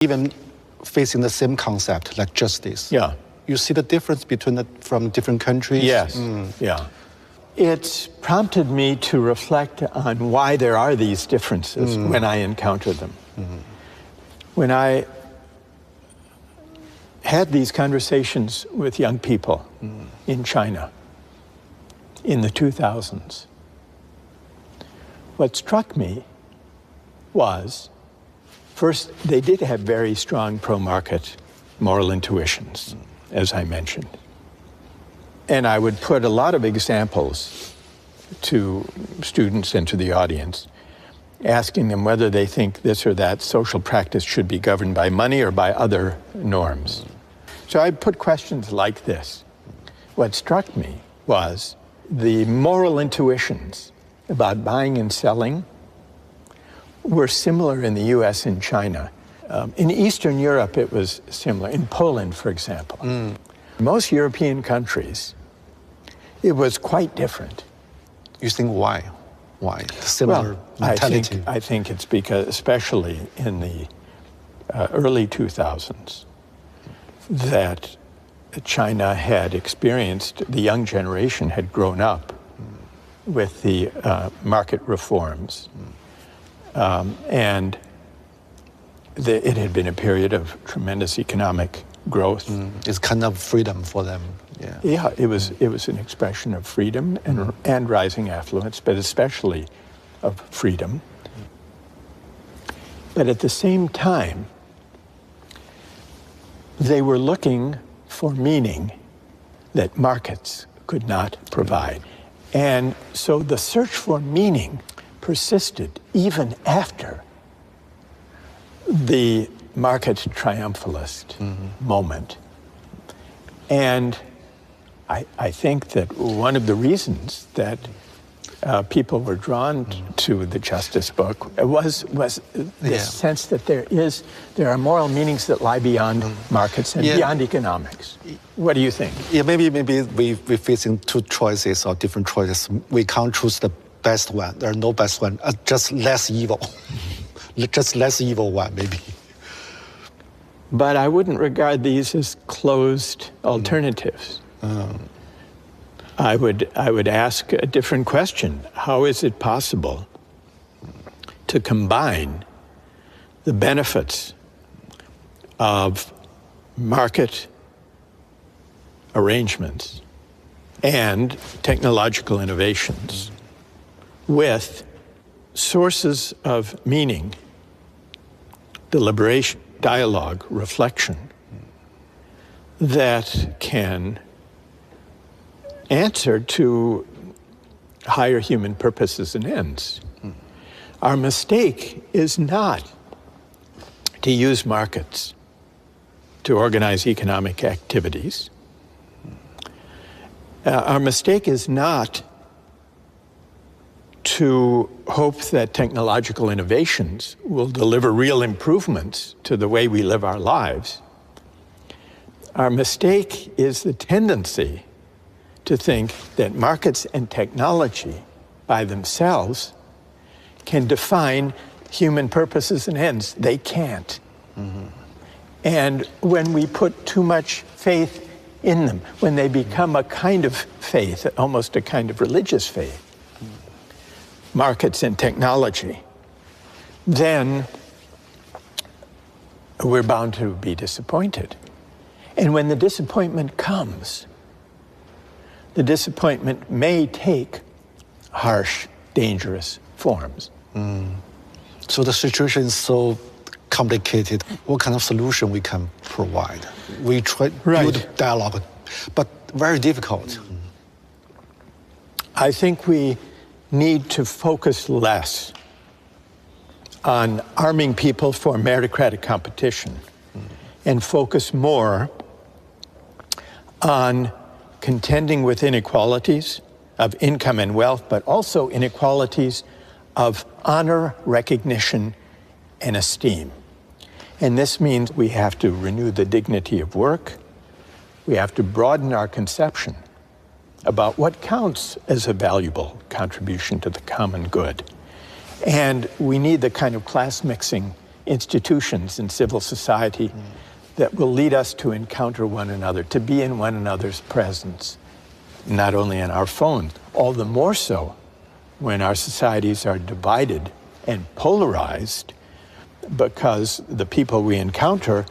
Even facing the same concept like justice. Yeah. You see the difference from different countries? Yes, yeah. It's prompted me to reflect on why there are these differences when I encounter them. When I had these conversations with young people in China in the 2000s, what struck me was, first, they did have very strong pro-market moral intuitions, as I mentioned. And I would put a lot of examples to students and to the audience, asking them whether they think this or that social practice should be governed by money or by other norms. So I put questions like this. What struck me was the moral intuitions about buying and selling were similar in the US and China. In Eastern Europe, it was similar. In Poland, for example. Most European countries, it was quite different. You think why? Why? Similar mentality? I think it's because, especially in the early 2000s, that China had experienced, the young generation had grown up with the market reforms. And it had been a period of tremendous economic growth. It's kind of freedom for them. Yeah, it was an expression of freedom and rising affluence, but especially of freedom. But at the same time, they were looking for meaning that markets could not provide. And so the search for meaning persisted even after the market triumphalist moment. And I think that one of the reasons that people were drawn to the Justice book was this sense that there are moral meanings that lie beyond markets and beyond economics. What do you think? Yeah, maybe we're facing two choices or different choices. We can't choose the best one. There are no best one. Just less evil. Just less evil one, maybe. But I wouldn't regard these as closed alternatives. I would ask a different question. How is it possible to combine the benefits of market arrangements and technological innovations with sources of meaning, deliberation, dialogue, reflection that can answer to higher human purposes and ends? Our mistake is not to use markets to organize economic activities. Our mistake is not to hope that technological innovations will deliver real improvements to the way we live our lives. Our mistake is the tendency to think that markets and technology by themselves can define human purposes and ends. They can't. And when we put too much faith in them, when they become a kind of faith, almost a kind of religious faith, markets and technology, then we're bound to be disappointed. And when the disappointment comes, the disappointment may take harsh, dangerous forms. So the situation is so complicated. What kind of solution we can provide? We try to build dialogue, but very difficult. I think we need to focus less on arming people for meritocratic competition and focus more on contending with inequalities of income and wealth, but also inequalities of honor, recognition, and esteem. And this means we have to renew the dignity of work. We have to broaden our conception about what counts as a valuable contribution to the common good. And we need the kind of class mixing institutions in civil society that will lead us to encounter one another, to be in one another's presence, not only in our phones, all the more so when our societies are divided and polarized, because the people we encounter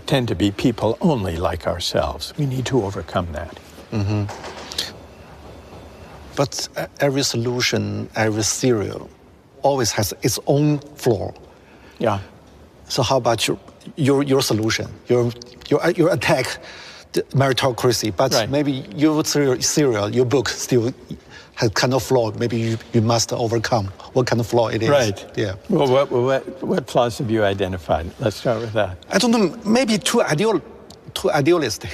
tend to be people only like ourselves. We need to overcome that. Mm-hmm. But every solution, every theory always has its own flaw. Yeah. So how about your solution? Your attack the meritocracy, but right. maybe your theory, your book still has kind of flaw. Maybe you must overcome what kind of flaw it is. Right. Yeah. Well, what flaws have you identified? Let's start with that. I don't know. Maybe too idealistic.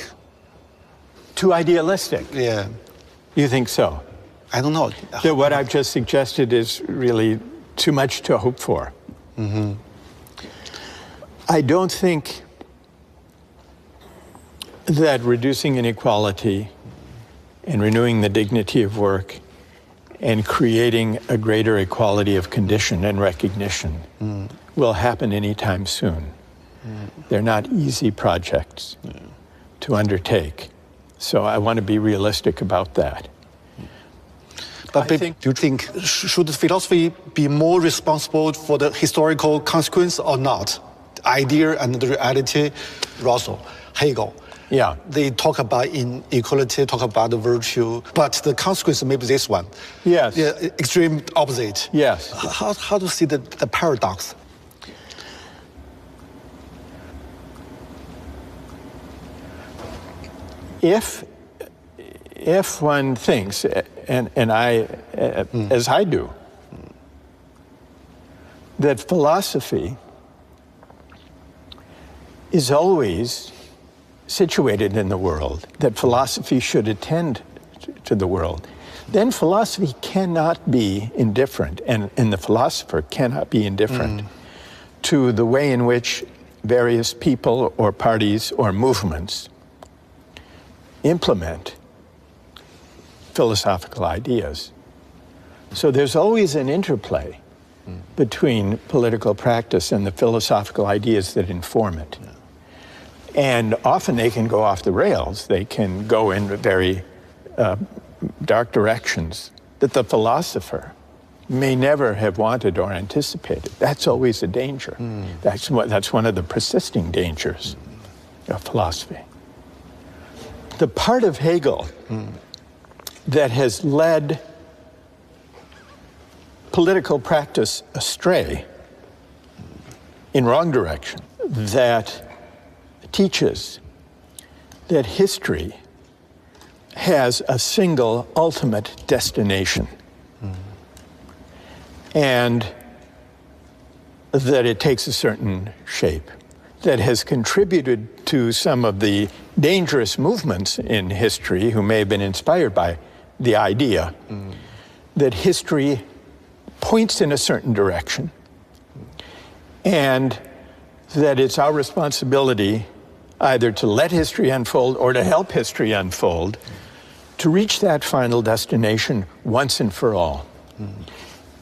Too idealistic? Yeah. You think so? I don't know. So what I've just suggested is really too much to hope for. Mm-hmm. I don't think that reducing inequality and renewing the dignity of work and creating a greater equality of condition and recognition will happen anytime soon. They're not easy projects to undertake. So I want to be realistic about that. But do you think, should philosophy be more responsible for the historical consequence or not? The idea and the reality, Russell, Hegel. Yeah. They talk about inequality, talk about the virtue, but the consequence may be this one. Yes. Yeah, extreme opposite. Yes. How do you see the paradox? If one thinks, and I, as I do, that philosophy is always situated in the world, that philosophy should attend to the world, then philosophy cannot be indifferent, and the philosopher cannot be indifferent to the way in which various people or parties or movements implement philosophical ideas. So there's always an interplay between political practice and the philosophical ideas that inform it. Yeah. And often they can go off the rails. They can go in very dark directions that the philosopher may never have wanted or anticipated. That's always a danger. That's one of the persisting dangers of philosophy. The part of Hegel that has led political practice astray in wrong direction, that teaches that history has a single ultimate destination, and that it takes a certain shape, that has contributed to some of the dangerous movements in history who may have been inspired by the idea that history points in a certain direction, and that it's our responsibility either to let history unfold or to help history unfold to reach that final destination once and for all.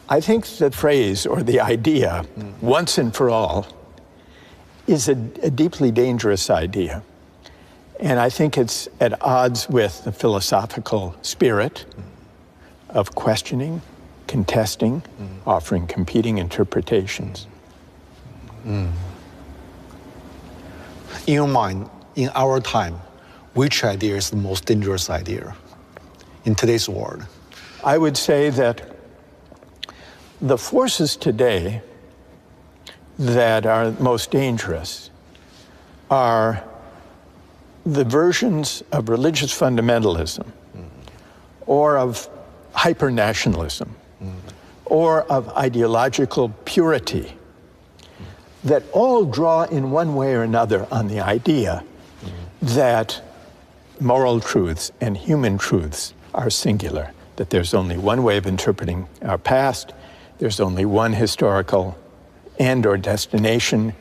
I think the phrase or the idea, once and for all, is a deeply dangerous idea. And I think it's at odds with the philosophical spirit of questioning, contesting, offering competing interpretations. In your mind, in our time, which idea is the most dangerous idea in today's world? I would say that the forces today that are most dangerous are the versions of religious fundamentalism or of hyper-nationalism or of ideological purity that all draw in one way or another on the idea that moral truths and human truths are singular, that there's only one way of interpreting our past, there's only one historical end or destination,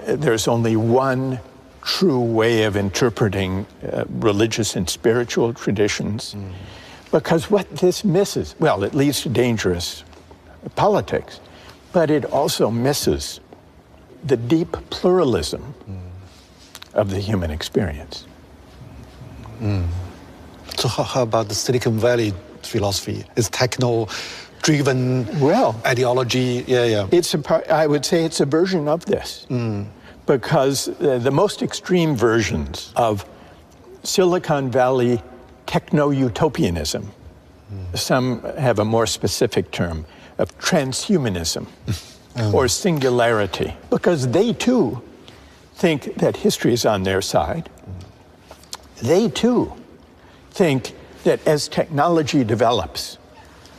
there's only one true way of interpreting religious and spiritual traditions. Because what this misses, well, it leads to dangerous politics, but it also misses the deep pluralism of the human experience. So how about the Silicon Valley philosophy? Is techno-driven ideology? Yeah. I would say it's a version of this. Because the most extreme versions of Silicon Valley techno-utopianism, some have a more specific term of transhumanism or singularity, because they too think that history is on their side. They too think that as technology develops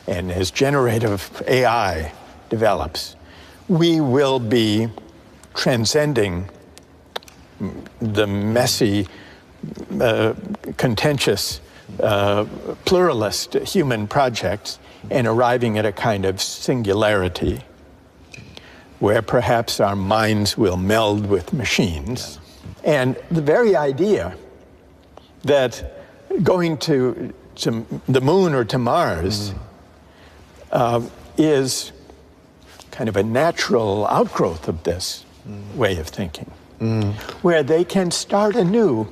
and as generative AI develops, we will be transcending the messy, contentious, pluralist human projects and arriving at a kind of singularity where perhaps our minds will meld with machines. And the very idea that going to the moon or to Mars is kind of a natural outgrowth of this way of thinking, where they can start anew.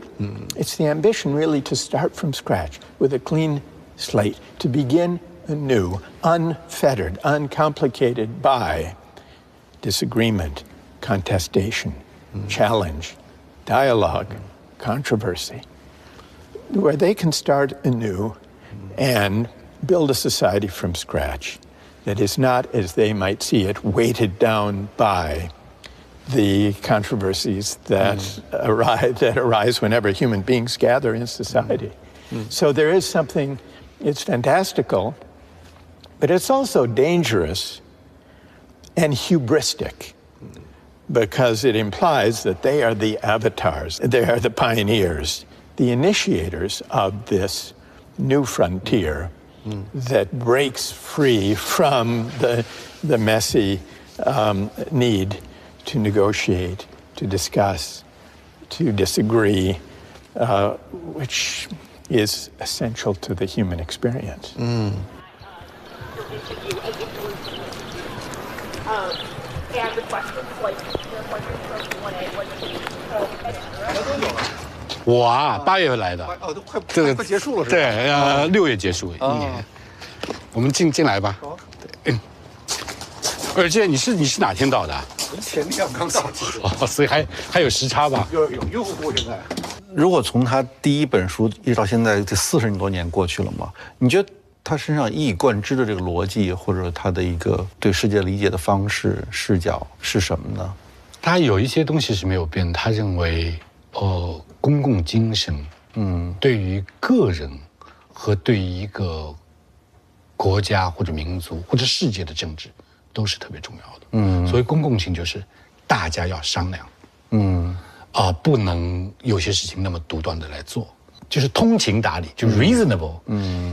It's the ambition really to start from scratch with a clean slate, to begin anew, unfettered, uncomplicated by disagreement, contestation, challenge, dialogue, controversy, where they can start anew and build a society from scratch that is not, as they might see it, weighted down by the controversies that arise whenever human beings gather in society. So there is something, it's fantastical, but it's also dangerous and hubristic, because it implies that they are the avatars, they are the pioneers, the initiators of this new frontier that breaks free from the messy need to negotiate, to discuss, to disagree, which is essential to the human experience. And the questions, like the questions from Q&A, like 我啊，8月份来的，这个快结束了是吧？对，6月结束1年。我们进来吧。对。而且你是哪天到的？前天刚到。哦，所以还有时差吧？有用户现在。如果从他第一本书一直到现在，这40多年过去了嘛，你觉得他身上一以贯之的这个逻辑，或者他的一个对世界理解的方式、视角是什么呢？他有一些东西是没有变，他认为，公共精神，对于个人和对于一个国家或者民族或者世界的政治都是特别重要的。所以公共性就是大家要商量，不能有些事情那么独断的来做。就是通情达理，就是 reasonable。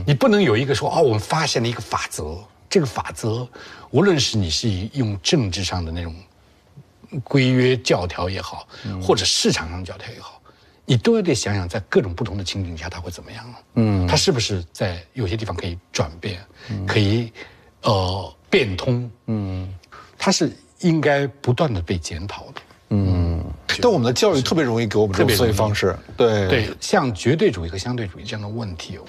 你不能有一个说我们发现了一个法则，这个法则，无论是你是用政治上的那种规约教条也好，或者市场上教条也好，你都得想想在各种不同的情景下它会怎么样。它是不是在有些地方可以转变，可以变通。它是应该不断的被检讨的。但我们的教育特别容易给我们这种思维方式，对，像绝对主义和相对主义这样的问题，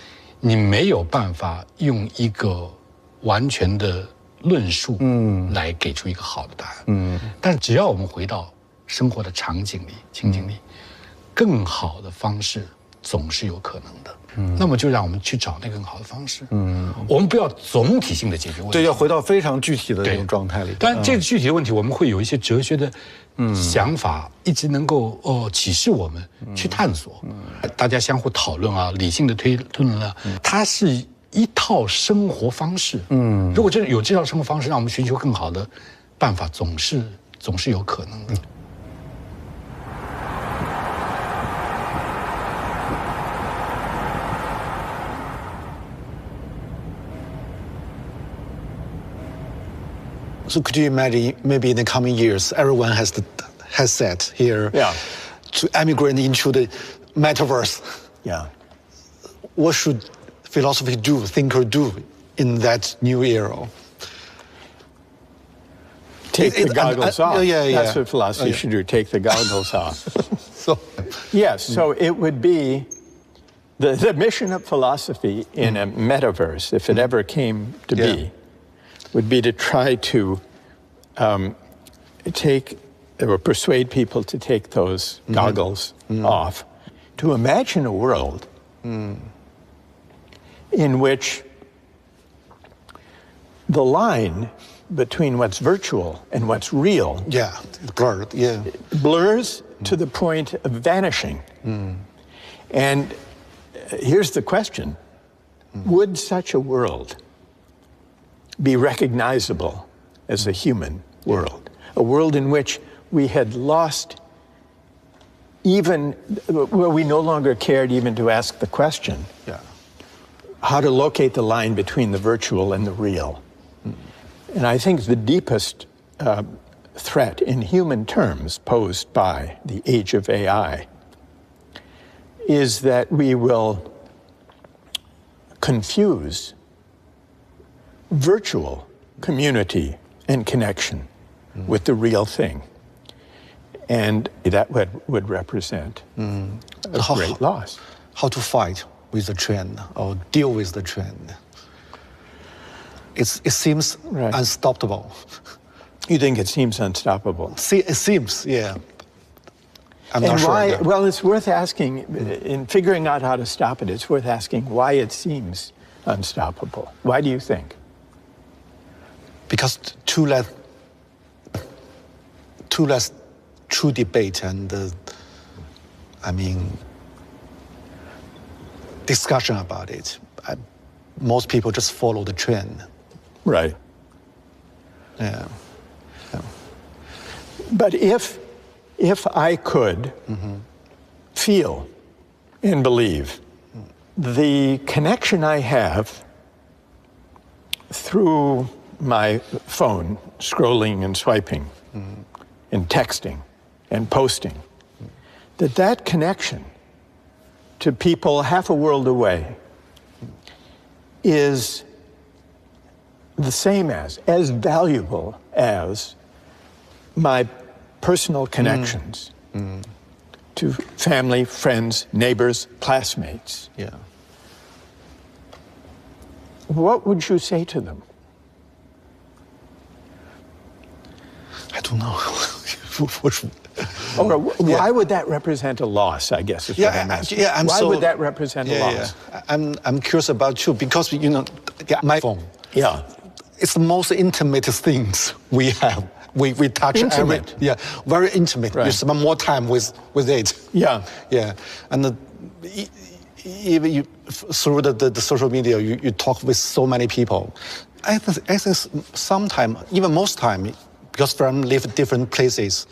你没有办法用一个完全的论述，来给出一个好的答案。但只要我们回到生活的场景里、情景里，更好的方式总是有可能的。那么就让我们去找那个更好的方式。我们不要总体性的解决问题，对，要回到非常具体的那种状态里。当然，这个具体的问题，我们会有一些哲学的想法，一直能够启示我们去探索。大家相互讨论啊，理性的推论啊，它是一套生活方式。如果真的有这套生活方式，让我们寻求更好的办法，总是有可能的。So could you imagine maybe in the coming years, everyone has set here to emigrate into the metaverse? Yeah. What should philosophy do, thinker do in that new era? Take the goggles off. Yeah. That's what philosophy should do, take the goggles off. So, Yes, so it would be the mission of philosophy in a metaverse, if it ever came to be, would be to try to take or persuade people to take those goggles off, to imagine a world in which the line between what's virtual and what's real blurred, blurs to the point of vanishing. And here's the question. Would such a world be recognizable as a human world? A world in which we had lost even, where we no longer cared even to ask the question, how to locate the line between the virtual and the real. And I think the deepest threat in human terms posed by the age of AI is that we will confuse virtual community and connection with the real thing. And that would represent a great loss. How to fight with the trend or deal with the trend? It seems unstoppable. You think it seems unstoppable? It seems, yeah. I'm and not why? sure. Well, it's worth asking, in figuring out how to stop it, it's worth asking why it seems unstoppable. Why do you think? Because too less true debate and, discussion about it. Most people just follow the trend. Right. Yeah. But if I could feel and believe the connection I have through my phone, scrolling and swiping and texting and posting, that connection to people half a world away is the same as valuable as my personal connections to family, friends, neighbors, classmates. Yeah. What would you say to them? I don't know. Or why would that represent a loss, I guess is what I'm asking. Why would that represent a loss? I'm curious about too, because, my phone. Yeah. It's the most intimate things we have. We touch Intimate. very intimate. Right. You spend more time with it. Yeah. Yeah. And even through the social media, you talk with so many people. I think sometimes, even most time, because friends live in different places,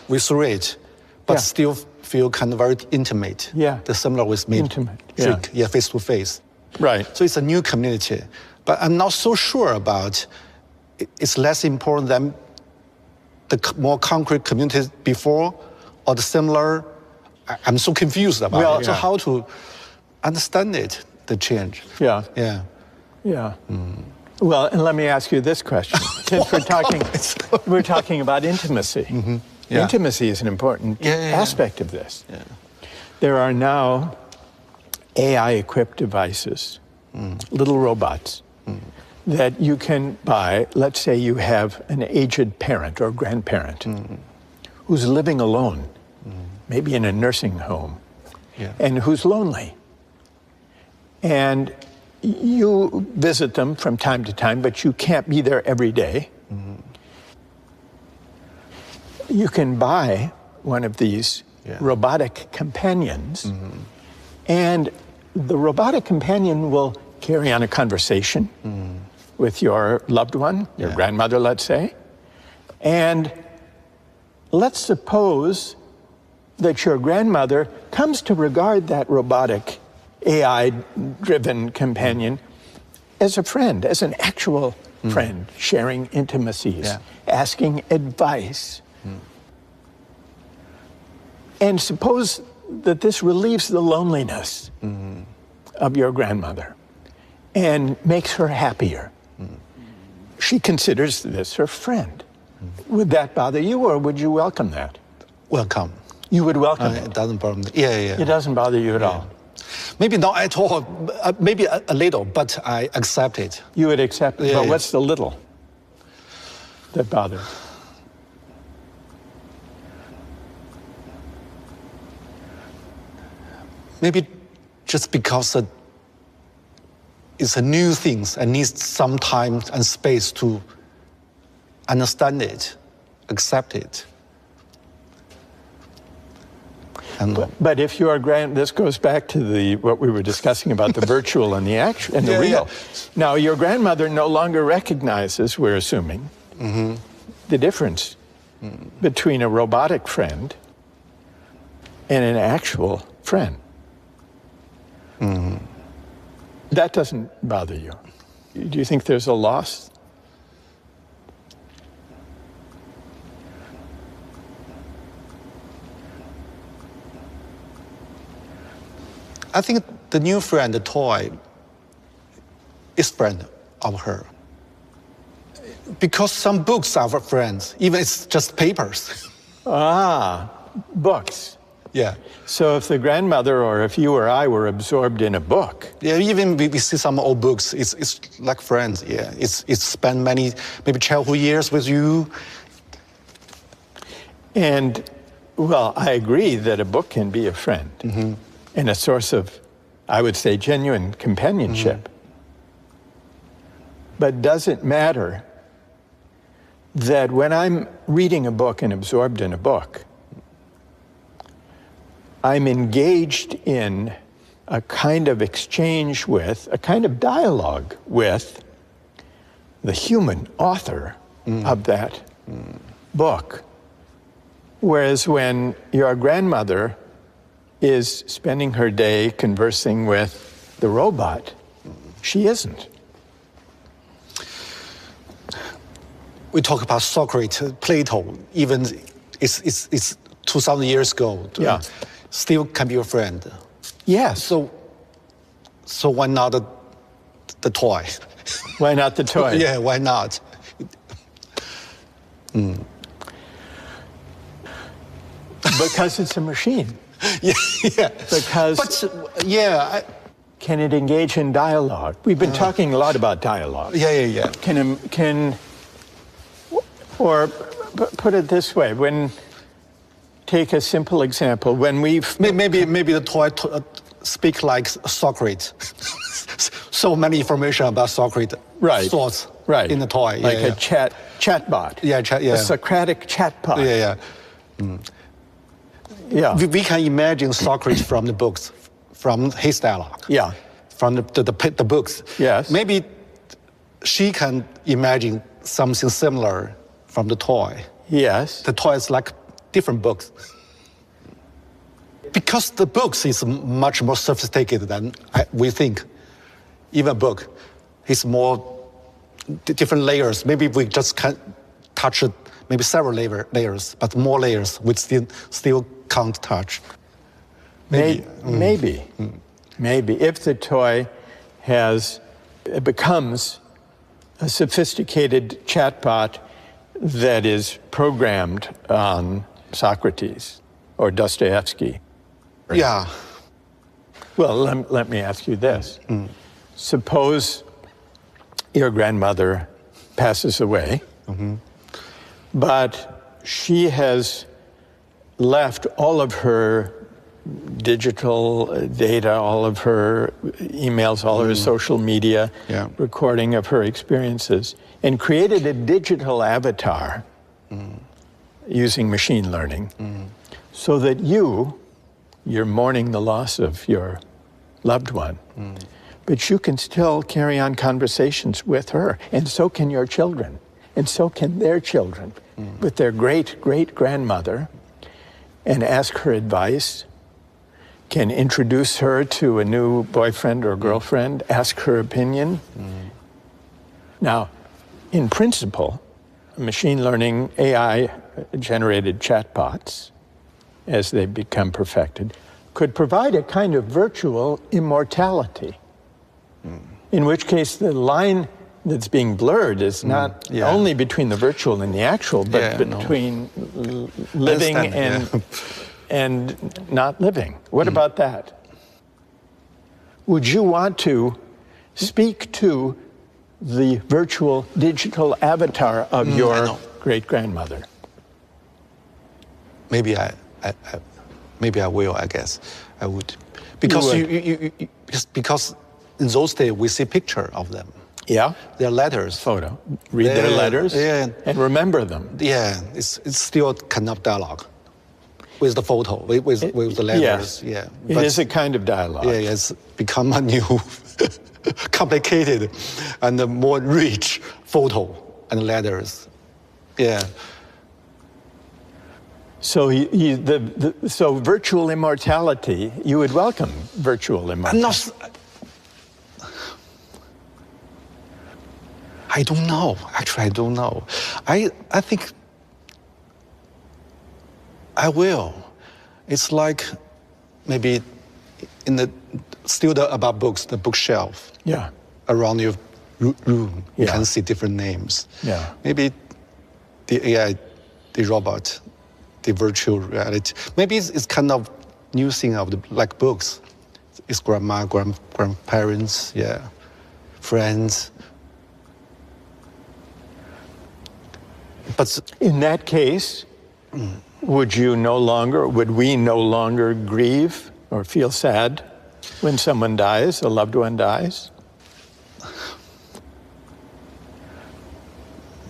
we through it, but still feel kind of very intimate. Yeah. The similar with me. Intimate. Face to face. Right. So it's a new community. But I'm not so sure about it's less important than the more concrete communities before or the similar. I'm so confused about it. So how to understand it, the change? Yeah. Yeah. Yeah. Well, and let me ask you this question. Since we're talking about intimacy. Intimacy is an important aspect of this. Yeah. There are now AI-equipped devices, little robots, that you can buy. Let's say you have an aged parent or grandparent who's living alone, maybe in a nursing home, and who's lonely. And you visit them from time to time, but you can't be there every day. You can buy one of these robotic companions, and the robotic companion will carry on a conversation with your loved one, your grandmother, let's say. And let's suppose that your grandmother comes to regard that robotic AI-driven companion as a friend, as an actual friend, sharing intimacies, asking advice. And suppose that this relieves the loneliness of your grandmother and makes her happier. She considers this her friend. Would that bother you, or would you welcome that? Welcome. You would welcome It it. doesn't bother me. Yeah. It doesn't bother you at all. Maybe not at all. Maybe a little, but I accept it. You would accept it, Yeah, but yeah. what's the little that bothers? Maybe just because it's a new thing and needs some time and space to understand it, accept it. And But if your this goes back to what we were discussing about the virtual and the actual and the Yeah, real. yeah. Now, your grandmother no longer recognizes, we're assuming, the difference between a robotic friend and an actual friend. That doesn't bother you. Do you think there's a loss? I think the new friend, the toy, is friend of her. Because some books are friends, even it's just papers. Ah, books. Yeah. So if the grandmother or if you or I were absorbed in a book, Yeah, even we see some old books, it's like friends, yeah. It's spent many, maybe childhood years with you. and, well, I agree that a book can be a friend and a source of, I would say, genuine companionship. But does it matter that when I'm reading a book and absorbed in a book, I'm engaged in a kind of exchange with, a kind of dialogue with the human author of that book? Whereas when your grandmother is spending her day conversing with the robot, she isn't. We talk about Socrates, Plato, even it's 2,000 years ago. Yeah. Still can be your friend. Yes. So why not the toy? Why not the toy? Yeah, why not? Because it's a machine. Yeah. Because But yeah, can it engage in dialogue? We've been talking a lot about dialogue. yeah. Or put it this way, take a simple example, when we've... Maybe the toy speak like Socrates. So many information about Socrates. Right. Thoughts. Right. In the toy. Like yeah, a chatbot. Yeah, A Socratic chatbot. Yeah. Yeah. We can imagine Socrates from the books, from his dialogue. Yeah. From the books. Yes. Maybe she can imagine something similar from the toy. Yes. The toy is like different books. Because the books is much more sophisticated than we think. Even a book, it's more different layers. Maybe we just can touch it, maybe several layers, but more layers we still can't touch. Maybe. If the toy becomes a sophisticated chatbot that is programmed on Socrates or Dostoevsky. Yeah. Well, let me ask you this. Suppose your grandmother passes away, but she has left all of her digital data, all of her emails, all of her social media, recording of her experiences, and created a digital avatar using machine learning so that you're mourning the loss of your loved one, but you can still carry on conversations with her, and so can your children, and so can their children with their great-great-grandmother, and ask her advice, can introduce her to a new boyfriend or girlfriend, ask her opinion. Now, in principle, machine learning, AI-generated chatbots, as they become perfected, could provide a kind of virtual immortality, in which case the line that's being blurred is not only between the virtual and the actual, but between living and not living. What about that? Would you want to speak to the virtual digital avatar of your great-grandmother? Maybe I will. I guess I would, because because in those days we see picture of them. Yeah, their letters. Photo. Read their letters. Yeah, and remember them. Yeah, it's still kind of dialogue with the photo, with the letters. Yeah, it is a kind of dialogue. Yeah, it's become a new, complicated, and a more rich photo and letters. Yeah. So so virtual immortality, you would welcome virtual immortality. I don't know. Actually, I don't know. I think I will. It's like maybe in the about books, the bookshelf. Yeah. Around your room, you can see different names. Yeah. Maybe the AI, the robot, the virtual reality. Maybe it's kind of new thing of like books. It's grandma, grandparents, friends. But in that case, would we no longer grieve or feel sad when someone dies, a loved one dies?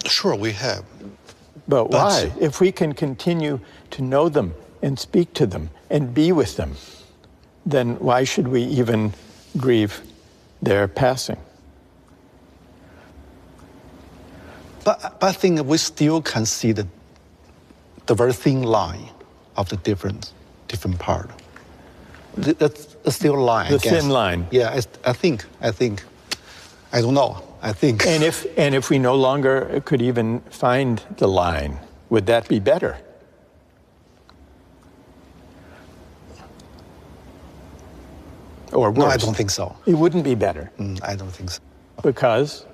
Sure, we have. But why? If we can continue to know them and speak to them and be with them, then why should we even grieve their passing? But I think we still can see the very thin line of the different part. That's still a line. The thin line. Yeah, I think. I don't know. I think. And if we no longer could even find the line, would that be better? Or worse? No, I don't think so. It wouldn't be better. I don't think so. Because?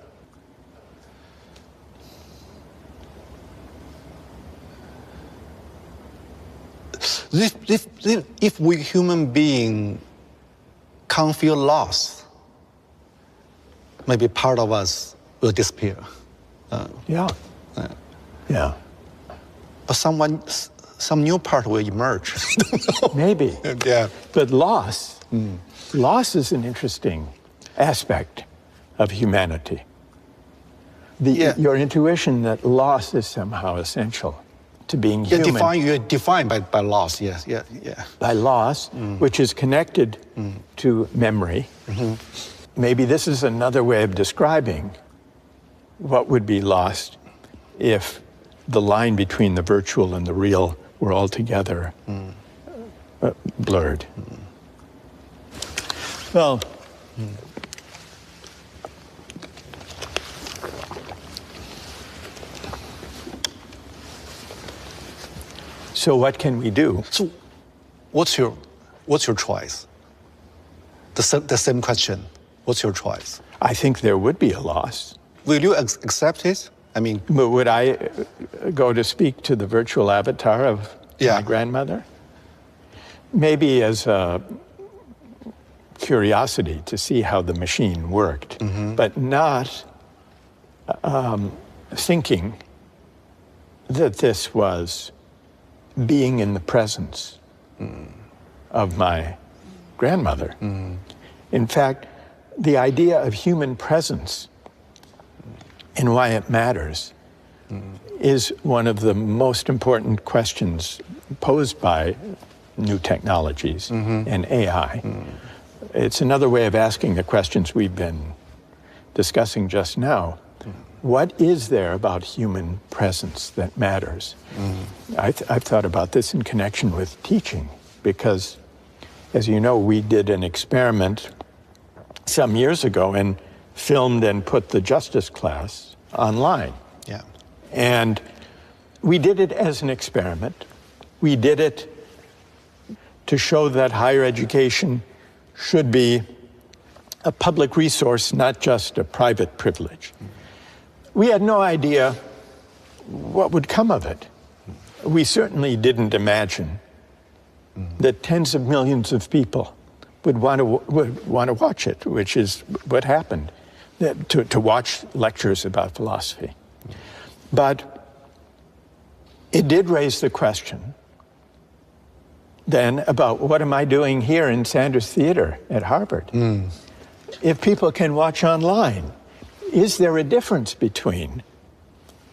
If we human being can't feel loss, maybe part of us will disappear. Yeah. But some new part will emerge. Maybe. Yeah. But loss is an interesting aspect of humanity. Your intuition that loss is somehow essential to being human. You're defined by loss, yes, yeah. By loss, which is connected to memory. Maybe this is another way of describing what would be lost if the line between the virtual and the real were altogether blurred. Well, so what can we do? So, what's your choice? The same question. What's your choice? I think there would be a loss. Will you accept it? I mean, but would I go to speak to the virtual avatar of my grandmother? Maybe as a curiosity to see how the machine worked, but not thinking that this was being in the presence of my grandmother. In fact, the idea of human presence and why it matters is one of the most important questions posed by new technologies and AI. It's another way of asking the questions we've been discussing just now. What is there about human presence that matters? I've thought about this in connection with teaching because, as you know, we did an experiment some years ago and filmed and put the justice class online. Yeah. And we did it as an experiment. We did it to show that higher education should be a public resource, not just a private privilege. We had no idea what would come of it. We certainly didn't imagine that tens of millions of people would want to watch it, which is what happened, to watch lectures about philosophy. But it did raise the question then about what am I doing here in Sanders Theater at Harvard? If people can watch online, is there a difference between